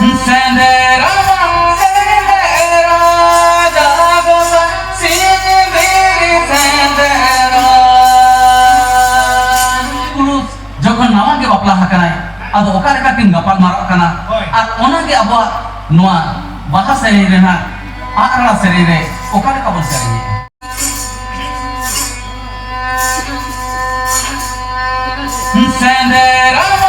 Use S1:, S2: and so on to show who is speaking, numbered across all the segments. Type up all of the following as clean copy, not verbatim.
S1: Sendera sendera jago sini biri sendera urus jokon nawa ge bapla hakana ado okare ka kin gapal marak kana ar ona ge abo noa bahasa ni rena ara serire okare ka bon serire sendera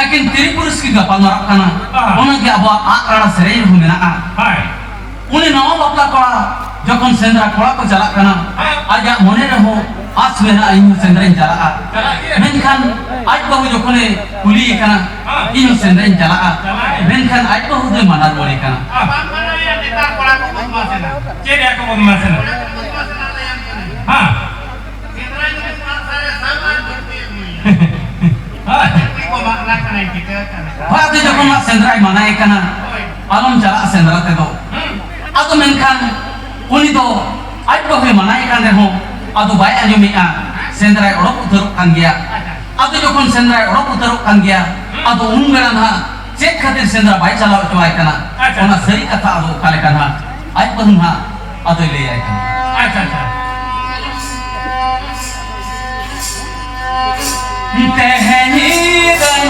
S1: Akin Tripurus ki gapal marak kana ona ge abo akara serei hu mena uni nawa bapla kora jokon sendra kora ko jalak kana aja mone reho as mena ayu sendra jalak menkan aj bahu jokone kuli kana inu sendra jalak menkan aj bahu de manar mone kana
S2: mana yang kita kora ko masena cede aku ko masena ha sendra ini saya sama
S1: Waktu jokon mak sendra mana ikana alam jalak sendra tedo atau menkan uni do aj bahu mana ikan reho atau baik anjumia sendra orok uteruk kan dia atau jokon sendra orok uteruk kan dia atau umberan ha cek khatir sendra baik jalak coai kana ona seri kata ado kale kana aj bahu ha atau le ai kana tehni dan